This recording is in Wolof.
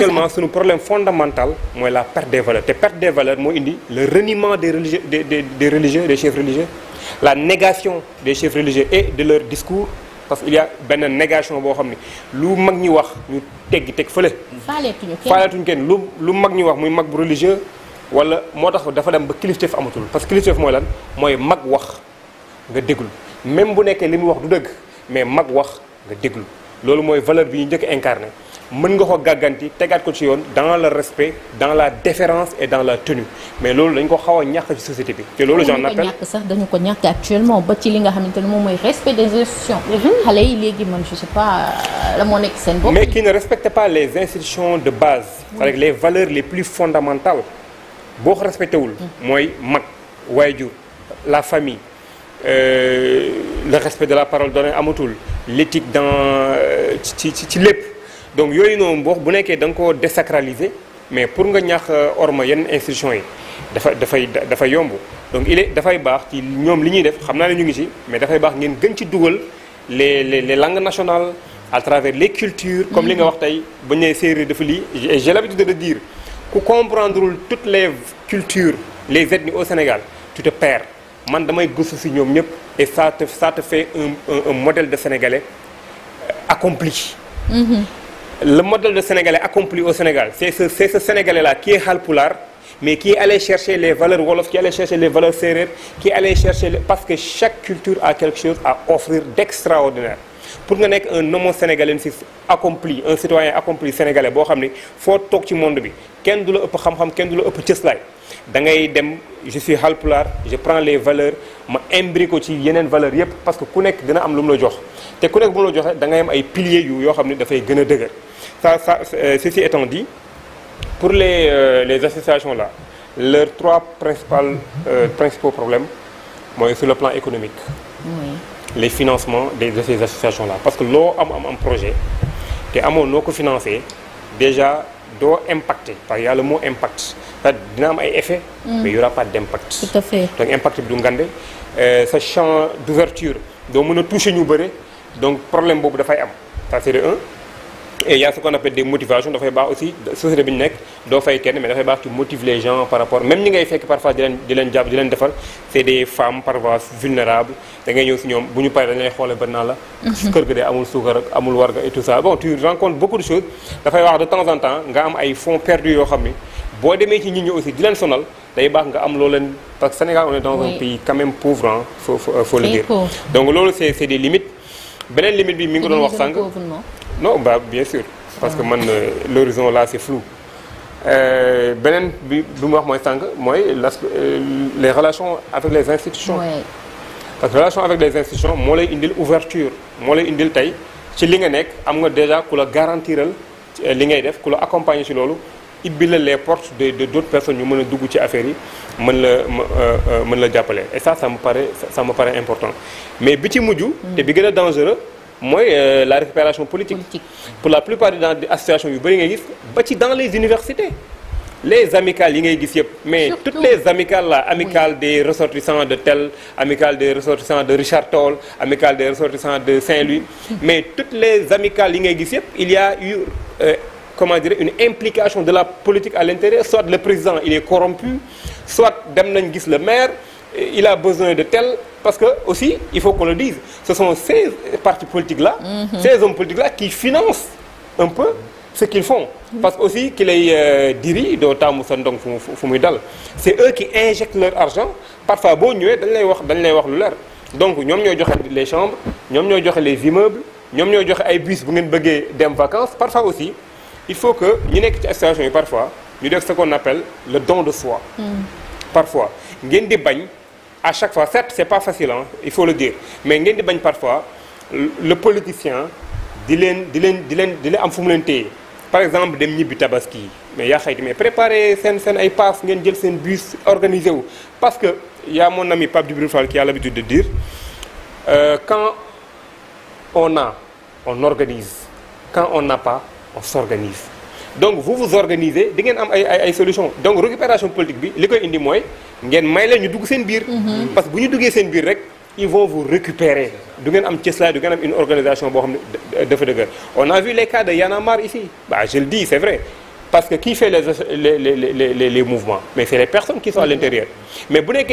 actuellement suñu problème fondamental mooy la perte des valeurs te perte des valeurs moo indi le reniement des religieux des religieux des chefs religieux la négation des chefs religieux et de leur discours parce qu'il y a benn négation boo xam ne lu mag ñi wax ñu teg fële. faaleetuñu kenn lu mag ñi wax muy mag bu religieux wala moo tax dafa dem ba kilifteef amatul parce que kilifteef mooy lan mooy mag wax nga déglu même bu nekkee li muy wax du dëgg mais mag wax nga déglu loolu mooy valeur bi ñu njëkk a incarné mën nga ko gàgganti tegaat ko ci yoon dans le respect dans la déférence et dans la tenue mais loolu dañ ko xaw a ñàkk ci société bi te loolu j'en appelle ñàkk sax dañu ko ñàkk actuellement ba ci li nga xamante ne moom mooy respect des institutions xale yi léegi man je sais pas la moo nekk seen bopp mais qui ne respecte pas les institutions de base avec les valeurs les plus fondamentales boo ko respecté wul mooy mag waajur la famille le respect de la parole donnée amatul l'éthique dans ci lépp donc yooyu noonu boo bu nekkee da nga koo désacraliser mais pour nga ñaax orma yenn institutions yi dafay yomb donc dafay baax ci ñoom li ñuy def xam naa ne ñu ngi ci mais dafay baax ngeen gën ci dugal les langues nationales à travers les cultures comme li nga wax tey ba ñu nee séeréer dafa lii et j'ai l'habitude de dire ku comprendrewul toutes les cultures les ethnies au Sénégal tu te perds man damay gëstu ci ñoom ñëpp et ça te fait un modèle de Sénégalais accompli. Le modèle de Sénégalais accompli au Sénégal c'est ce Sénégalais-là qui est Halpulaar mais qui est allé chercher les valeurs wolof qui est allé chercher les valeurs séeréer qui est allé chercher parce que chaque culture a quelque chose à offrir d'extraordinaire pour nga nekk un homo sénégalensis accompli un citoyen accompli sénégalais boo xam ni foo toog ci monde bi kenn du la ëpp xam-xam kenn du la ëpp cëslaay da ngay dem je suis Halpulaar je prends les valeurs ma imbriqué ko ci yeneen valeurs yépp parce que ku nekk dina am lu mu la jox te ku nekk bu mu la joxee da ngay am ay piliers yoo xam ne dafay gën a dëgër ceci étant dit pour les associations là leurs trois principaux problèmes mooy sur le plan économique les financements de ces associations là parce que loo am projet te amoon noo ko financé déjà doo impacté parce que y a le mot impact dina am ay effets mais il y aura pas d'impact tout à fait donc impact bi du ngande sa champ d'ouverture doo mën a toucher ñu bëre donc problème boobu dafay am ça c'est de un et il y a ce qu'on appelle des motivations dafay baax aussi société bi ñu nekk doo fay kenn mais dafay baax tu motives les gens par rapport même ñi ngay fekk parfois di leen jàpp di leen defal c'est des femmes parfois vulnérables da ngay ñëw si ñoom bu ñu paree dañu lay xoolee ba naa la kër ga de amul suukar ak amul warga et tout ça bon tu rencontres beaucoup de choses dafay wax de temps en temps nga am ay fonds perdus yoo xam ni boo demee ci nit ñi aussi di leen sonal day baax nga am loo leen parce que Sénégal on est dans un pays quand même pauvre hein faut le dire donc loolu c'est des limites beneen limite bi mi ngi doon wax sànq non bah bien sûr parce que man l'horizon là c'est flou beneen bi mu wax mooy sànq mooy les relations avec les institutions parce que relation avec les institutions moo lay indil ouverture moo lay indil tey ci li nga nekk am nga déjà ku la garantiral li ngay def ku la accompagner ci loolu ibbi la les portes de d'autres personnes ñu mën a dugg ci affaires yi mën la jàppale et ça me paraît important mais bi ci mujj te bi gën a dangereux mooy la récupération politique pour la plupart des associations yu bëri ngay gis ba ci dans les universités les amicales yi ngay gis yëpp mais surtout, toutes les amicales là amicale des ressortissants de tel amicale des ressortissants de Richard Toll amicale des ressortissants de Saint-Louis mais toutes les amicales yi ngay gis yëpp il y a eu comment dire une implication de la politique à l'intérieur soit le président il est corrompu soit dem nañ gis le maire il a besoin de tel parce que aussi il faut qu'on le dise ce sont ces partis politiques là ces hommes politiques là qui financent un peu ce qu'ils font parce que aussi ki lay diri doo taamu sa ndong fu muy dal c'est eux qui injectent leur argent parfois boo ñëwee dañ lay wax lu leer donc ñoom ñooy joxe les chambres ñoom ñooy joxe les immeubles ñoom ñooy joxe ay bus bu ngeen bëggee dem vacances parfois aussi il faut que ñu nekk ci association yi parfois ñu def ce qu'on appelle le don de soi parfois ngeen di bañ à chaque fois certes c'est pas facile hein, il faut le dire mais ngeen di bañ parfois le politicien di leen am fu mu leen téye par exemple dem ñibbi tabaski mais yaa xayti mais préparer seen ay pass ngeen jël seen bus organisé wu parce que y a mon ami Pape Djibril Fall qui a l'habitude de dire quand on organise quand on n'a pas on s'organise donc vous organisez di ngeen am ay solutions donc récupération politique bi li koy indi mooy ngeen may leen ñu dugg seen biir parce que bu ñu duggee seen biir rek ils vont vous récupérer du ngeen am cëslaay du ngeen am une organisation boo xam ne dafa dëgër on a vu les cas de Y'en a marre ici bah je le dis c'est vrai parce que qui fait les mouvements mais c'est les personnes qui sont à l'intérieur mais bu nekkee